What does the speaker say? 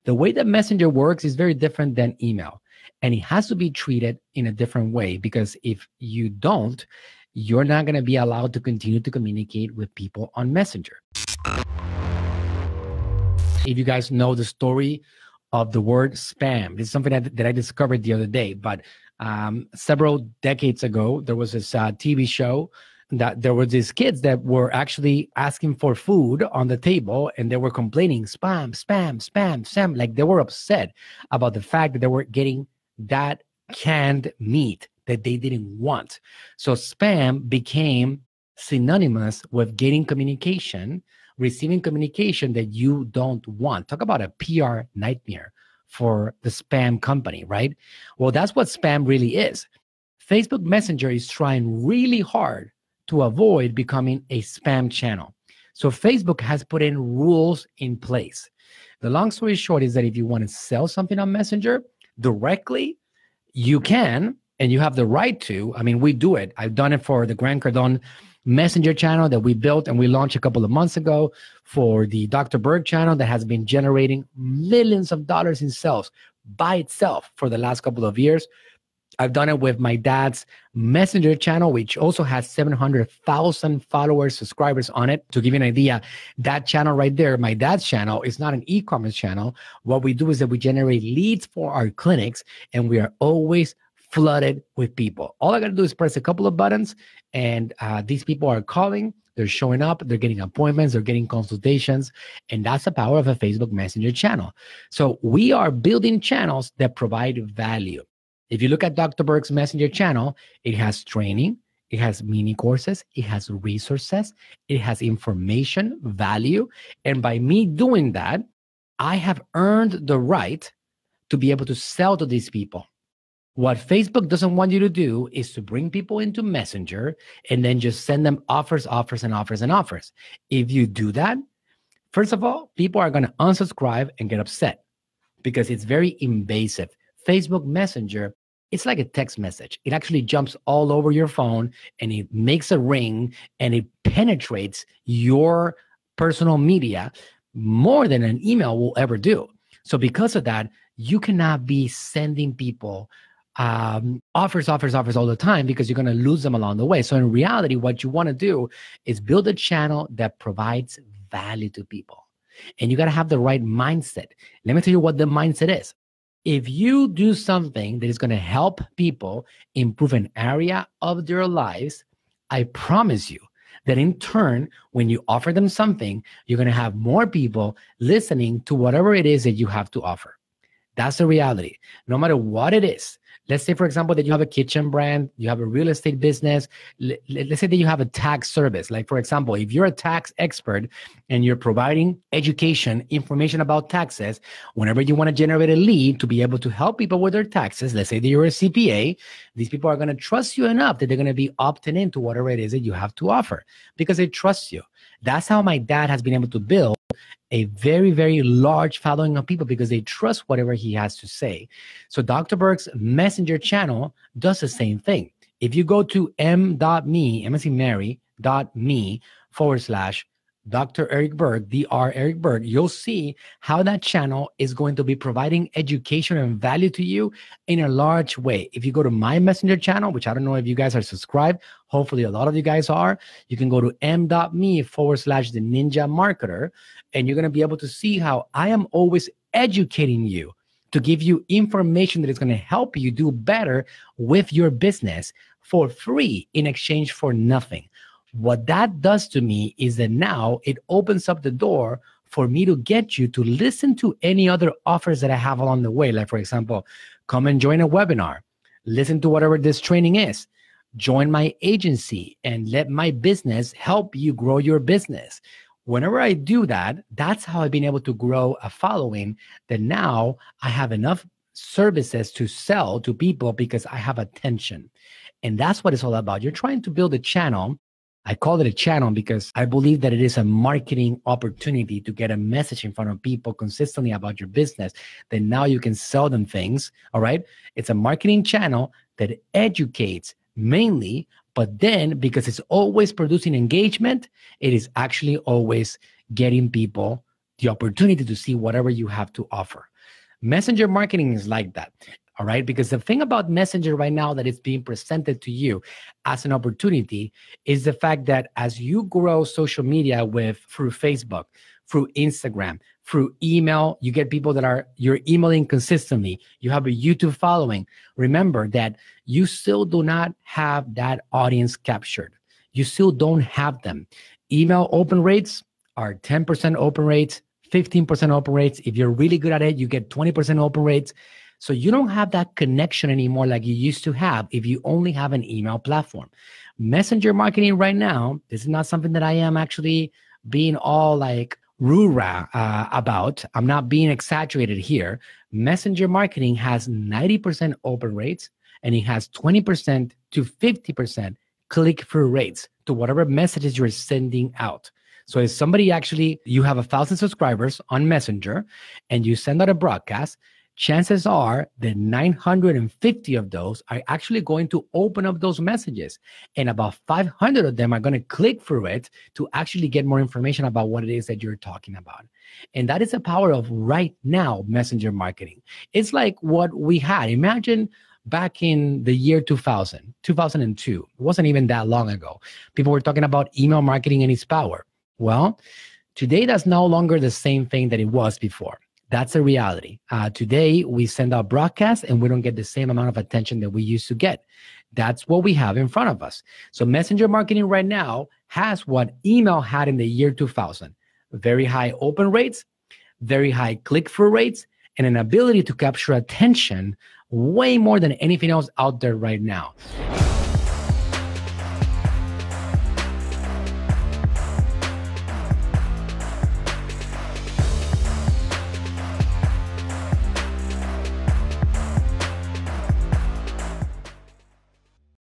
The way that Messenger works is very different than email. And it has to be treated in a different way, because if you don't, you're not going to be allowed to continue to communicate with people on Messenger. If you guys know the story of the word spam, this is something that I discovered the other day, but several decades ago, there was this TV show that there were these kids that were actually asking for food on the table, and they were complaining, spam, spam, spam, spam. Like, they were upset about the fact that they were getting that canned meat that they didn't want. So spam became synonymous with getting communication, receiving communication that you don't want. Talk about a PR nightmare for the spam company, right? Well, that's what spam really is. Facebook Messenger is trying really hard to avoid becoming a spam channel. So Facebook has put in rules in place. The long story short is that if you want to sell something on Messenger directly, you can, and you have the right to. I mean, we do it. I've done it for the 𝗦𝗦𝗕𝗏𝗦𝗖𝗥𝗓𝗓 Messenger channel that we built and we launched a couple of months ago, for the Dr. Berg channel that has been generating millions of dollars in sales by itself for the last couple of years. I've done it with my dad's Messenger channel, which also has 700,000 followers, subscribers on it. To give you an idea, that channel right there, my dad's channel, is not an e-commerce channel. What we do is that we generate leads for our clinics, and we are always flooded with people. All I got to do is press a couple of buttons, and these people are calling, they're showing up, they're getting appointments, they're getting consultations, and that's the power of a Facebook Messenger channel. So we are building channels that provide value. If you look at Dr. Berg's Messenger channel, it has training, it has mini courses, it has resources, it has information, value. And by me doing that, I have earned the right to be able to sell to these people. What Facebook doesn't want you to do is to bring people into Messenger and then just send them offers, offers, and offers, and offers. If you do that, first of all, people are going to unsubscribe and get upset because it's very invasive. Facebook Messenger, it's like a text message. It actually jumps all over your phone, and it makes a ring, and it penetrates your personal media more than an email will ever do. So because of that, you cannot be sending people offers all the time, because you're going to lose them along the way. So in reality, what you want to do is build a channel that provides value to people. And you got to have the right mindset. Let me tell you what the mindset is. If you do something that is going to help people improve an area of their lives, I promise you that in turn, when you offer them something, you're going to have more people listening to whatever it is that you have to offer. That's the reality. No matter what it is. Let's say, for example, that you have a kitchen brand, you have a real estate business. Let's say that you have a tax service. Like, for example, if you're a tax expert and you're providing education, information about taxes, whenever you want to generate a lead to be able to help people with their taxes, let's say that you're a CPA, these people are going to trust you enough that they're going to be opting into whatever it is that you have to offer because they trust you. That's how my dad has been able to build a very, very large following of people, because they trust whatever he has to say. So Dr. Berg's Messenger channel does the same thing. If you go to m.me/Dr. Eric Berg, Dr. Eric Berg, you'll see how that channel is going to be providing education and value to you in a large way. If you go to my Messenger channel, which I don't know if you guys are subscribed, hopefully a lot of you guys are, you can go to m.me/the ninja marketer, and you're going to be able to see how I am always educating you to give you information that is going to help you do better with your business for free in exchange for nothing. What that does to me is that now it opens up the door for me to get you to listen to any other offers that I have along the way. Like, for example, come and join a webinar, listen to whatever this training is, join my agency, and let my business help you grow your business. Whenever I do that, that's how I've been able to grow a following that now I have enough services to sell to people because I have attention. And that's what it's all about. You're trying to build a channel. I call it a channel because I believe that it is a marketing opportunity to get a message in front of people consistently about your business. Then now you can sell them things. All right. It's a marketing channel that educates mainly, but then because it's always producing engagement, it is actually always getting people the opportunity to see whatever you have to offer. Messenger marketing is like that. All right. Because the thing about Messenger right now that it's being presented to you as an opportunity is the fact that as you grow social media through Facebook, through Instagram, through email, you get people you're emailing consistently. You have a YouTube following. Remember that you still do not have that audience captured. You still don't have them. Email open rates are 10% open rates, 15% open rates. If you're really good at it, you get 20% open rates. So you don't have that connection anymore like you used to have if you only have an email platform. Messenger marketing right now, this is not something that I am actually being all like rah about. I'm not being exaggerated here. Messenger marketing has 90% open rates and it has 20% to 50% click-through rates to whatever messages you're sending out. So if you have 1,000 subscribers on Messenger and you send out a broadcast, chances are that 950 of those are actually going to open up those messages. And about 500 of them are going to click through it to actually get more information about what it is that you're talking about. And that is the power of right now messenger marketing. It's like what we had. Imagine back in the year 2000, 2002. It wasn't even that long ago. People were talking about email marketing and its power. Well, today that's no longer the same thing that it was before. That's a reality. Today, we send out broadcasts and we don't get the same amount of attention that we used to get. That's what we have in front of us. So messenger marketing right now has what email had in the year 2000. Very high open rates, very high click-through rates, and an ability to capture attention way more than anything else out there right now.